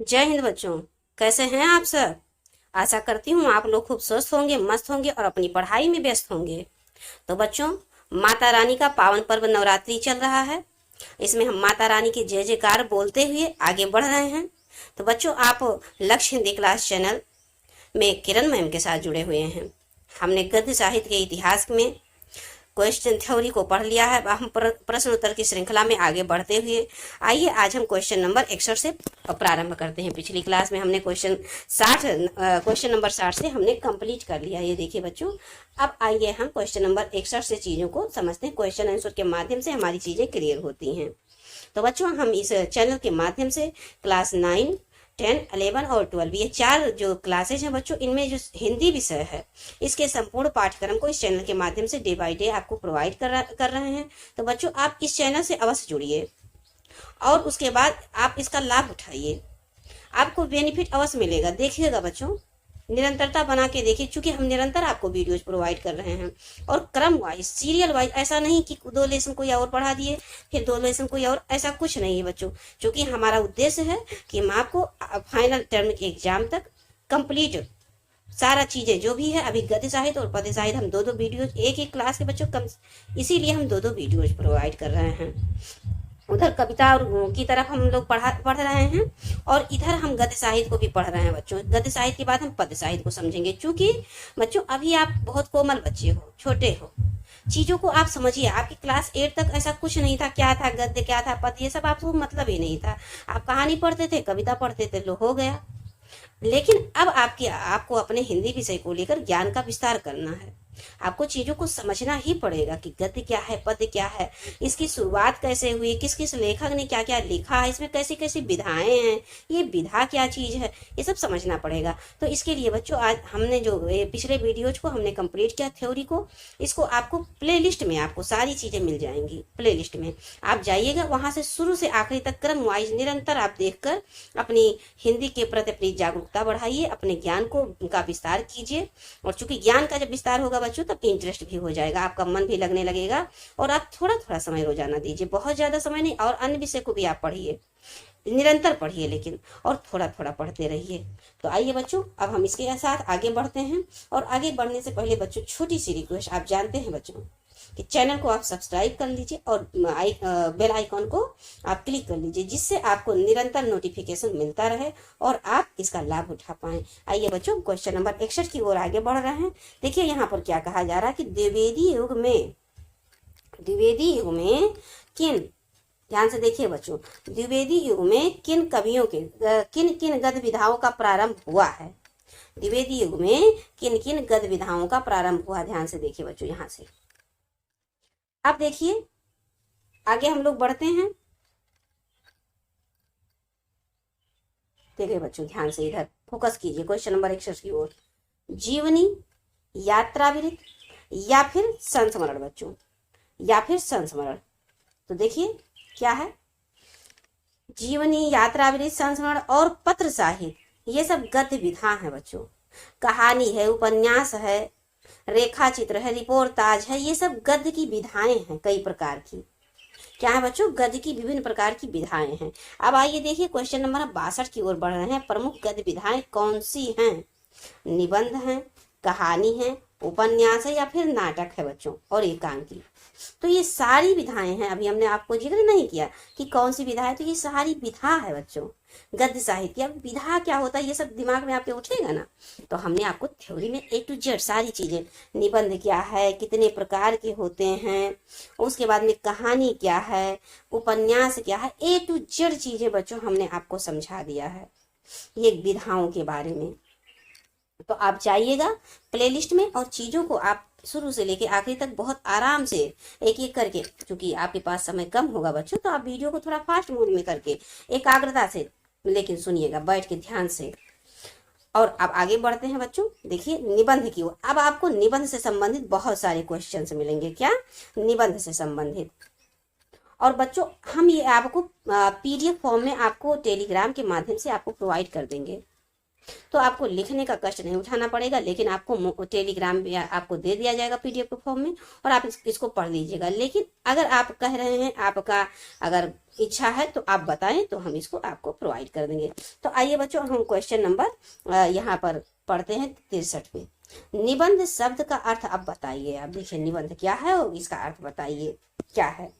जय हिंद बच्चों। कैसे हैं आप सब। आशा करती हूँ आप लोग खूब स्वस्थ होंगे, मस्त होंगे और अपनी पढ़ाई में व्यस्त होंगे। तो बच्चों, माता रानी का पावन पर्व नवरात्रि चल रहा है। इसमें हम माता रानी के जय जयकार बोलते हुए आगे बढ़ रहे हैं। तो बच्चों, आप लक्ष्य हिंदी क्लास चैनल में किरण मैम के साथ जुड़े हुए हैं। हमने गद्य साहित्य के इतिहास में क्वेश्चन थ्योरी को पढ़ लिया है। अब हम प्रश्न उत्तर की श्रृंखला में आगे बढ़ते हुए आइए आज हम क्वेश्चन नंबर 61 से प्रारंभ करते हैं। पिछली क्लास में हमने क्वेश्चन नंबर 60 से हमने कंप्लीट कर लिया। ये देखिए बच्चों, अब आइए हम क्वेश्चन नंबर 61 से चीज़ों को समझते हैं। क्वेश्चन आंसर के माध्यम से हमारी चीज़ें क्लियर होती हैं। तो बच्चों, हम इस चैनल के माध्यम से क्लास 9, 10, 11 और 12 ये 4 जो क्लासेज हैं बच्चों, इनमें जो हिंदी विषय है इसके संपूर्ण पाठ्यक्रम को इस चैनल के माध्यम से डे बाय डे आपको प्रोवाइड कर रहे हैं। तो बच्चों, आप इस चैनल से अवश्य जुड़िए और उसके बाद आप इसका लाभ उठाइए। आपको बेनिफिट अवश्य मिलेगा। देखिएगा बच्चों, निरंतरता बना के देखिए, क्योंकि हम निरंतर आपको वीडियोज प्रोवाइड कर रहे हैं और क्रम वाइज, सीरियल वाइज। ऐसा नहीं कि 2 लेसन कोई और पढ़ा दिए फिर 2 लेसन कोई और, ऐसा कुछ नहीं है बच्चों। क्योंकि हमारा उद्देश्य है कि हम आपको फाइनल टर्म के एग्जाम तक कंप्लीट सारा चीजें जो भी है, अभी गद्य साहित्य और पद्य साहित्य हम 2-2 वीडियोज एक क्लास के बच्चों कम, इसीलिए हम 2-2 वीडियोज प्रोवाइड कर रहे हैं। उधर कविता और की तरफ हम लोग पढ़ रहे हैं और इधर हम गद्य साहित्य को भी पढ़ रहे हैं बच्चों। गद्य साहित्य के बाद हम पद्य साहित्य को समझेंगे। क्योंकि बच्चों, अभी आप बहुत कोमल बच्चे हो, छोटे हो, चीजों को आप समझिए। आपकी क्लास 8 तक ऐसा कुछ नहीं था, क्या था गद्य, क्या था पद्य, ये सब आपको मतलब ही नहीं था। आप कहानी पढ़ते थे, कविता पढ़ते थे, लो हो गया। लेकिन अब आपको अपने हिंदी विषय को लेकर ज्ञान का विस्तार करना है। आपको चीजों को समझना ही पड़ेगा कि गद्य क्या है, पद्य क्या है, इसकी शुरुआत कैसे हुई, किस किस लेखक ने क्या क्या लिखा है, इसमें कैसी कैसी विधाएं हैं, ये विधा क्या चीज है, ये सब समझना पड़ेगा। तो इसके लिए बच्चों, आज हमने जो पिछले वीडियोज को हमने कंप्लीट किया थ्योरी को, इसको आपको प्ले लिस्ट में आपको सारी चीजें मिल जाएंगी। प्ले लिस्ट में आप जाइएगा, वहां से शुरू से आखिरी तक क्रम वाइज निरंतर आप देखकर अपनी हिंदी के प्रति अपनी जागरूकता बढ़ाइए, अपने ज्ञान को का विस्तार कीजिए। और चूंकि ज्ञान का जब विस्तार होगा बच्चों, तब इंटरेस्ट भी हो जाएगा, आपका मन भी लगने लगेगा। और आप थोड़ा थोड़ा समय रोजाना दीजिए, बहुत ज्यादा समय नहीं। और अन्य विषय को भी आप पढ़िए, निरंतर पढ़िए, लेकिन और थोड़ा थोड़ा पढ़ते रहिए। तो आइए बच्चों, अब हम इसके साथ आगे बढ़ते हैं। और आगे बढ़ने से पहले बच्चों, छोटी सी रिक्वेस्ट, आप जानते हैं बच्चों कि चैनल को आप सब्सक्राइब कर लीजिए और बेल आइकॉन को आप क्लिक कर लीजिए, जिससे आपको निरंतर नोटिफिकेशन मिलता रहे और आप इसका लाभ उठा पाएं। आइए बच्चों, क्वेश्चन नंबर 61 की ओर आगे बढ़ रहे हैं। देखिए यहाँ पर क्या कहा जा रहा है कि द्विवेदी युग में किन, ध्यान से देखिए बच्चों, द्विवेदी युग में किन कवियों के किन किन गद्य विधाओं का प्रारंभ हुआ है। द्विवेदी युग में किन किन गद्य विधाओं का प्रारंभ हुआ, ध्यान से देखिए बच्चों। यहाँ से अब देखिए आगे हम लोग बढ़ते हैं। देखिए बच्चों, ध्यान से इधर फोकस कीजिए क्वेश्चन नंबर 61 की ओर। जीवनी, यात्राविरित या फिर संस्मरण बच्चों, या फिर संस्मरण। तो देखिए क्या है, जीवनी, यात्राविरित, संस्मरण और पत्र साहित्य, ये सब गद्य विधा है बच्चों। कहानी है, उपन्यास है, रेखा चित्र है, रिपोर्टाज है, ये सब गद्य की विधाएं हैं कई प्रकार की। क्या है बच्चों, गद्य की विभिन्न प्रकार की विधाएं हैं। अब आइए देखिए क्वेश्चन नंबर 62 की ओर बढ़ रहे हैं। प्रमुख गद्य विधाएं कौन सी हैं। निबंध है, कहानी है, उपन्यास है या फिर नाटक है बच्चों, और एकांकी। तो ये सारी विधाएं हैं। अभी हमने आपको जिक्र नहीं किया कि कौन सी विधा है, तो ये सारी विधा है बच्चों गद्य साहित्य। अब विधा क्या होता है, ये सब दिमाग में आपके उठेगा ना। तो हमने आपको थ्योरी में A to Z सारी चीजें, निबंध क्या है, कितने प्रकार के होते हैं, उसके बाद में कहानी क्या है, उपन्यास क्या है, A to Z चीजें बच्चों हमने आपको समझा दिया है ये विधाओं के बारे में। तो आप जाइएगा प्लेलिस्ट में और चीजों को आप शुरू से लेके आखिरी तक बहुत आराम से एक एक करके, क्योंकि आपके पास समय कम होगा बच्चों, तो आप वीडियो को थोड़ा फास्ट मोड में करके एकाग्रता से लेकिन सुनिएगा, बैठ के ध्यान से। और अब आगे बढ़ते हैं बच्चों। देखिए निबंध की ओर। अब आपको निबंध से संबंधित बहुत सारे क्वेश्चंस मिलेंगे। क्या, निबंध से संबंधित। और बच्चों, हम ये आपको PDF फॉर्म में आपको टेलीग्राम के माध्यम से आपको प्रोवाइड कर देंगे। तो आपको लिखने का कष्ट नहीं उठाना पड़ेगा, लेकिन आपको टेलीग्राम में आपको दे दिया जाएगा पीडीएफ के फॉर्म में, और आप इसको पढ़ लीजिएगा। लेकिन अगर आप कह रहे हैं, आपका अगर इच्छा है तो आप बताएं, तो हम इसको आपको प्रोवाइड कर देंगे। तो आइए बच्चों, हम क्वेश्चन नंबर यहाँ पर पढ़ते हैं 63 पे। निबंध शब्द का अर्थ अब बताइए। आप देखिए निबंध क्या है और इसका अर्थ बताइए क्या है।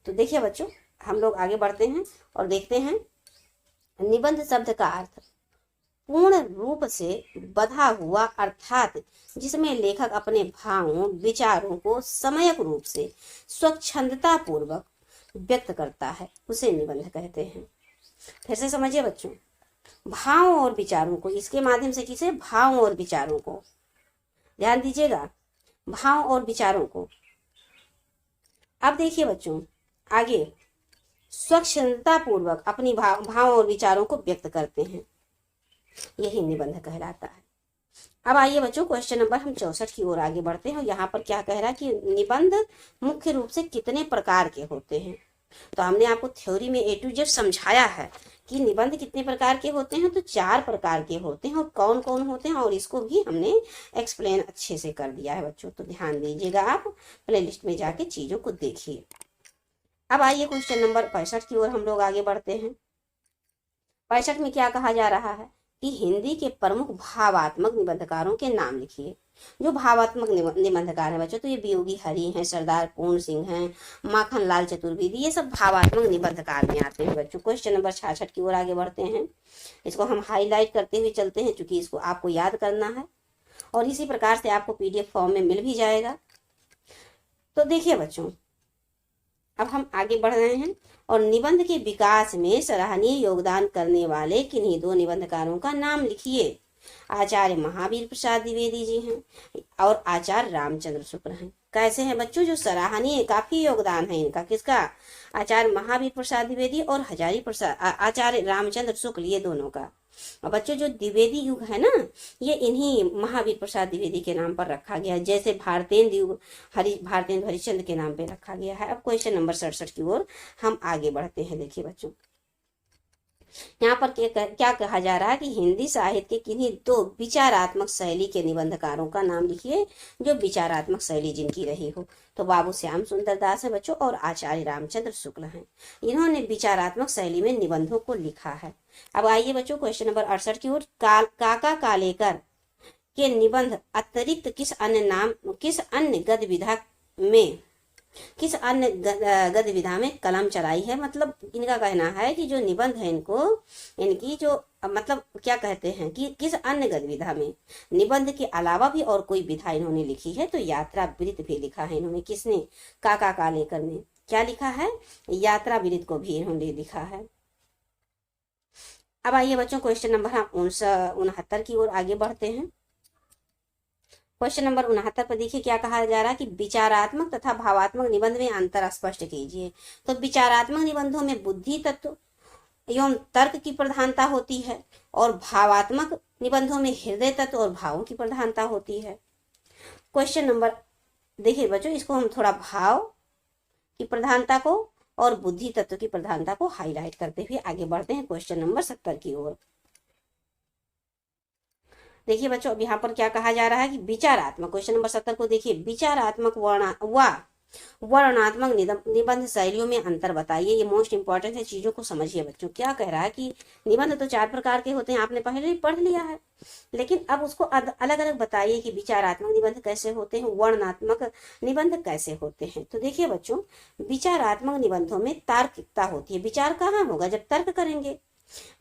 तो देखिए बच्चों, हम लोग आगे बढ़ते हैं और देखते हैं निबंध शब्द का अर्थ पूर्ण रूप से बधा हुआ, अर्थात जिसमें लेखक अपने भावों विचारों को समयक रूप से स्वच्छंदता पूर्वक व्यक्त करता है, उसे निबंध कहते हैं। फिर से समझिए बच्चों, भावों और विचारों को, इसके माध्यम से किसे, भावों और विचारों को, ध्यान दीजिएगा, भाव और विचारों को। अब देखिए बच्चों आगे, स्वच्छंदता पूर्वक अपनी भावों और विचारों को व्यक्त करते हैं, यही निबंध कहलाता है। अब आइए बच्चों, क्वेश्चन नंबर हम 64 की ओर आगे बढ़ते हैं। यहाँ पर क्या कह रहा है कि निबंध मुख्य रूप से कितने प्रकार के होते हैं। तो हमने आपको थ्योरी में A to Z समझाया है कि निबंध कितने प्रकार के होते हैं। तो 4 प्रकार के होते हैं, और कौन कौन होते हैं, और इसको भी हमने एक्सप्लेन अच्छे से कर दिया है बच्चों। तो ध्यान दीजिएगा, आप प्लेलिस्ट में जाके चीजों को देखिए। अब आइए क्वेश्चन नंबर 65 की ओर हम लोग आगे बढ़ते हैं। 65 में क्या कहा जा रहा है कि हिंदी के प्रमुख भावात्मक निबंधकारों के नाम लिखिए। जो भावात्मक निबंधकार है बच्चों, तो ये बीओगी हरि हैं, सरदार पूर्ण सिंह हैं, माखन लाल चतुर्वेदी, ये सब भावात्मक निबंधकार में आते हैं बच्चों। क्वेश्चन नंबर 66 की ओर आगे बढ़ते हैं। इसको हम हाईलाइट करते हुए चलते हैं, क्योंकि इसको आपको याद करना है, और इसी प्रकार से आपको पीडीएफ फॉर्म में मिल भी जाएगा। तो देखिए बच्चों, अब हम आगे बढ़ रहे हैं, और निबंध के विकास में सराहनीय योगदान करने वाले किन्हीं 2 निबंधकारों का नाम लिखिए। आचार्य महावीर प्रसाद द्विवेदी जी हैं और आचार्य रामचंद्र शुक्ल हैं। कैसे हैं बच्चों, जो सराहनीय, काफी योगदान है इनका, किसका, आचार्य महावीर प्रसाद द्विवेदी और आचार्य रामचंद्र शुक्ल, ये दोनों का। और बच्चों जो द्विवेदी युग है ना, ये इन्हीं महावीर प्रसाद द्विवेदी के नाम पर रखा गया है, जैसे भारतेंदु युग भारतेंदु हरिश्चंद्र के नाम पे रखा गया है। अब क्वेश्चन नंबर 67 की ओर हम आगे बढ़ते हैं। देखिए बच्चों, यहाँ पर क्या कहा जा रहा है कि हिंदी साहित्य के किन्हीं 2 विचारात्मक शैली के निबंधकारों का नाम लिखिए, जो विचारात्मक शैली जिनकी रही हो। तो बाबू श्याम सुंदर दास है बच्चों, और आचार्य रामचंद्र शुक्ल हैं। इन्होंने विचारात्मक शैली में निबंधों को लिखा है। अब आइए बच्चों क्वेश्चन नंबर 68 की ओर। काका कालेकर के निबंध अतिरिक्त किस अन्य गतिविधा में कलम चलाई है। मतलब इनका कहना है कि जो निबंध है इनकी जो मतलब क्या कहते हैं कि किस अन्य गतिविधा में, निबंध के अलावा भी और कोई विधा इन्होंने लिखी है। तो यात्रा वृत्त भी लिखा है इन्होंने। किसने, काका कालेकर ने क्या लिखा है, यात्रा वृत्त को भी इन्होंने लिखा है। अब आइए बच्चों क्वेश्चन नंबर हम 69 की ओर आगे बढ़ते हैं। क्वेश्चन नंबर 69 पर देखिए क्या कहा जा रहा है कि विचारात्मक तथा भावात्मक निबंध में अंतर स्पष्ट कीजिए। तो विचारात्मक निबंधों में बुद्धि तत्व एवं तर्क की प्रधानता होती है, और भावात्मक निबंधों में हृदय तत्व और भावों की प्रधानता होती है। क्वेश्चन नंबर देखिए बच्चों, इसको हम थोड़ा भाव की प्रधानता को और बुद्धि तत्व की प्रधानता को हाईलाइट करते हुए आगे बढ़ते हैं क्वेश्चन नंबर 70 की ओर। देखिए बच्चों, अब यहाँ पर क्या कहा जा रहा है कि विचारात्मक, क्वेश्चन नंबर 70 को देखिए, विचारात्मक वर्णनात्मक निबंध शैलियों में अंतर बताइए। ये मोस्ट इंपॉर्टेंट है, चीजों को समझिए बच्चों। क्या कह रहा है कि निबंध तो 4 प्रकार के होते हैं, आपने पहले ही पढ़ लिया है, लेकिन अब उसको अलग अलग बताइए कि विचारात्मक निबंध कैसे होते हैं, वर्णनात्मक निबंध कैसे होते हैं। तो देखिए बच्चों, विचारात्मक निबंधों में तार्किकता होती है। विचार कहाँ होगा, जब तर्क करेंगे।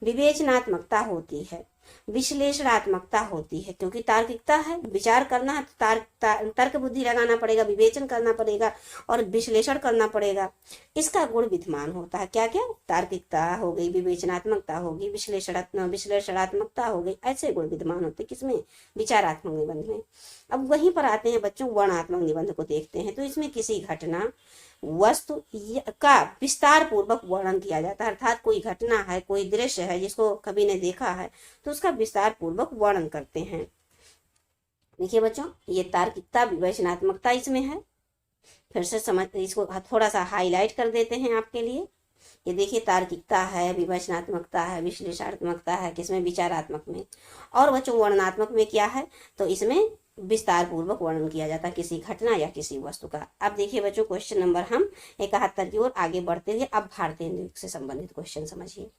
विवेचनात्मकता होती है, विश्लेषणात्मकता होती है, क्योंकि तार्किकता है, विचार करना है तो तर्क बुद्धि लगाना पड़ेगा, विवेचन करना पड़ेगा और विश्लेषण करना पड़ेगा। इसका गुण विद्यमान होता है। क्या क्या, तार्किकता हो गई, विवेचनात्मकता होगी, विश्लेषणात्मकता हो गई, ऐसे गुण विद्यमान होते किसमें, विचारात्मक निबंध में। अब वहीं पर आते हैं बच्चों, वर्णनात्मक निबंध को देखते हैं। तो इसमें किसी घटना वस्तु का विस्तार पूर्वक वर्णन किया जाता है, अर्थात कोई घटना है, कोई दृश्य है जिसको कभी ने देखा है, तो उसका विस्तार पूर्वक वर्णन करते हैं। देखिए बच्चों, ये तार्किकता, विवेचनात्मकता इसमें है। फिर से समझ, इसको थोड़ा सा हाईलाइट कर देते हैं आपके लिए। ये देखिए तार्किकता है, विवेचनात्मकता है, विश्लेषणात्मकता है, किसमें विचारात्मक में। और बच्चों वर्णनात्मक में क्या है, तो इसमें विस्तार पूर्वक वर्णन किया जाता है किसी घटना या किसी वस्तु का। अब देखिए बच्चों क्वेश्चन नंबर हम 71 की ओर आगे बढ़ते हुए अब भारतीय द्वीप से संबंधित क्वेश्चन समझिए।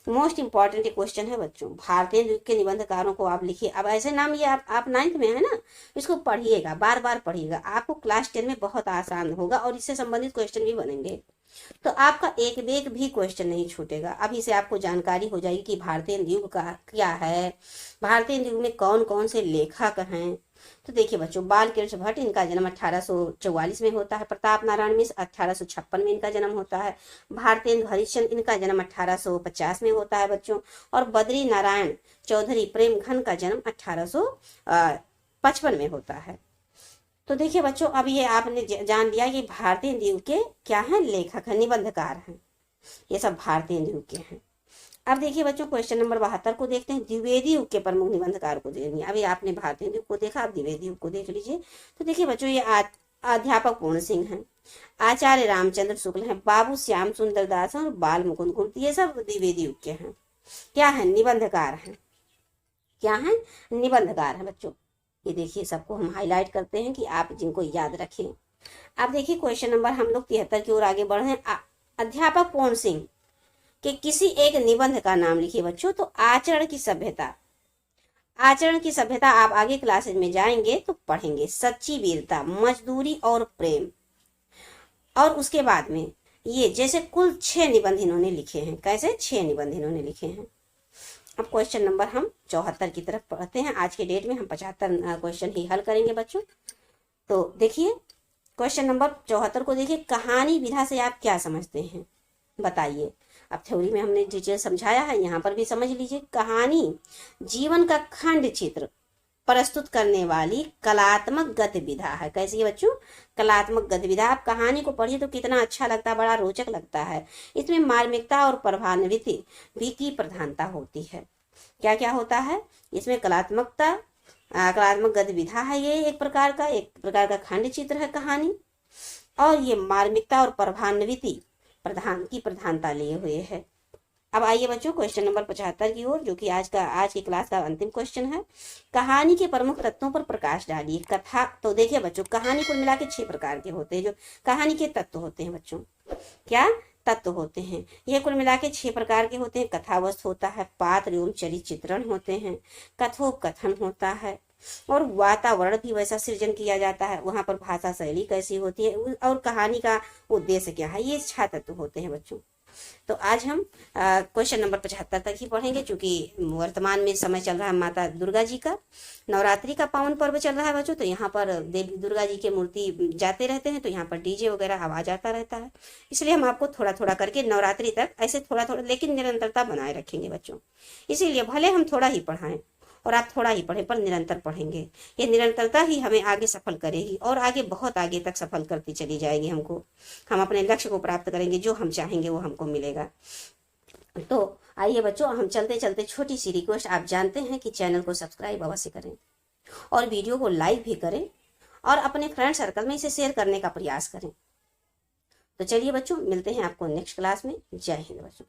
मोस्ट इंपॉर्टेंट क्वेश्चन है बच्चों, भारतीय द्वीप के निबंधकारों को आप लिखिए। अब ऐसे नाम ये आप 9th में है ना, इसको पढ़िएगा, बार बार पढ़िएगा, आपको क्लास 10 में बहुत आसान होगा और इससे संबंधित क्वेश्चन भी बनेंगे। तो आपका एक भी क्वेश्चन नहीं छूटेगा। अभी से आपको जानकारी हो जाएगी कि भारतीय द्वीप का क्या है, भारतीय द्वीप में कौन कौन से लेखक हैं। तो देखिए बच्चों, बालकृष्ण भट्ट, इनका जन्म 1844 में होता है। प्रताप नारायण मिश्र 1856 में इनका जन्म होता है। भारतेंदु हरिश्चंद्र, इनका जन्म 1850 में होता है बच्चों। और बद्री नारायण चौधरी प्रेमघन का जन्म 1855 में होता है। तो देखिए बच्चों, अब ये आपने जान लिया कि भारतीय द्वीप के क्या हैं, लेखक हैं, निबंधकार हैं, ये सब भारतीय द्वीप के हैं। अब देखिए बच्चों क्वेश्चन नंबर 72 को देखते हैं, द्विवेदी युग के प्रमुख निबंधकार को देंगे। अभी आपने भारतीय द्वीप को देखा, अब द्विवेदी युग को देख लीजिए। तो देखिए बच्चों, ये अध्यापक पूर्ण सिंह हैं, आचार्य रामचंद्र शुक्ल हैं, बाबू श्याम सुंदर दास और बाल मुकुंद गुप्त, ये सब द्विवेदी युग के हैं। क्या है, निबंधकार हैं। क्या है, निबंधकार हैं बच्चों। ये देखिए, सबको हम हाईलाइट करते हैं कि आप जिनको याद रखें। अब देखिए क्वेश्चन नंबर हम लोग 73 की ओर आगे बढ़ रहे हैं। अध्यापक पूर्ण सिंह के किसी एक निबंध का नाम लिखिए बच्चों। तो आचरण की सभ्यता, आचरण की सभ्यता आप आगे क्लासेज में जाएंगे तो पढ़ेंगे। सच्ची वीरता, मजदूरी और प्रेम। और उसके बाद में ये जैसे कुल 6 निबंध इन्होंने लिखे हैं। कैसे, 6 निबंध इन्होंने लिखे हैं। अब क्वेश्चन नंबर हम 74 की तरफ पढ़ते हैं। आज के डेट में हम 75 क्वेश्चन ही हल करेंगे बच्चों। तो देखिए क्वेश्चन नंबर 74 को देखिए, कहानी विधा से आप क्या समझते हैं, बताइए। अब थ्योरी में हमने डिटेल समझाया है, यहाँ पर भी समझ लीजिए। कहानी जीवन का खंड चित्र प्रस्तुत करने वाली कलात्मक गतिविधा है। कैसी है बच्चों, कलात्मक गतिविधा। आप कहानी को पढ़िए तो कितना अच्छा लगता है, बड़ा रोचक लगता है। इसमें मार्मिकता और प्रभान्विति की प्रधानता होती है। क्या क्या होता है इसमें, कलात्मकता, कलात्मक गतिविधा है, ये एक प्रकार का खंड चित्र है कहानी। और ये मार्मिकता और प्रभान्विति की प्रधानता लिए हुए है। अब आइए बच्चों क्वेश्चन नंबर 75 की ओर, जो कि आज की क्लास का अंतिम क्वेश्चन है। कहानी के प्रमुख तत्वों पर प्रकाश डालिए। कथा, तो देखिए बच्चों, कहानी कुल मिला के 6 प्रकार के होते हैं, जो कहानी के तत्व होते हैं बच्चों। क्या तत्व होते हैं, ये कुल मिला के 6 प्रकार के होते हैं। कथावस्तु होता है, पात्र एवं चरित्र चित्रण होते हैं, कथोपकथन होता है, और वातावरण भी वैसा सृजन किया जाता है। वहां पर भाषा शैली कैसी होती है, और कहानी का उद्देश्य क्या है, ये 6 तत्व होते हैं बच्चों। तो आज हम क्वेश्चन नंबर 75 तक ही पढ़ेंगे, क्योंकि वर्तमान में समय चल रहा है माता दुर्गा जी का नवरात्रि का पावन पर्व चल रहा है बच्चों। तो यहाँ पर देवी दुर्गा जी के मूर्ति जाते रहते हैं, तो यहाँ पर डीजे वगैरह आवाज आता रहता है। इसलिए हम आपको थोड़ा थोड़ा करके नवरात्रि तक ऐसे थोड़ा थोड़ा, लेकिन निरंतरता बनाए रखेंगे बच्चों। इसीलिए भले हम थोड़ा ही पढ़ाएं और आप थोड़ा ही पढ़ें, पर निरंतर पढ़ेंगे। ये निरंतरता ही हमें आगे सफल करेगी, और आगे बहुत आगे तक सफल करती चली जाएगी हमको। हम अपने लक्ष्य को प्राप्त करेंगे, जो हम चाहेंगे वो हमको मिलेगा। तो आइए बच्चों, हम चलते चलते छोटी सी रिक्वेस्ट, आप जानते हैं कि चैनल को सब्सक्राइब अवश्य करें और वीडियो को लाइक भी करें, और अपने फ्रेंड सर्कल में इसे शेयर करने का प्रयास करें। तो चलिए बच्चों, मिलते हैं आपको नेक्स्ट क्लास में। जय हिंद बच्चों।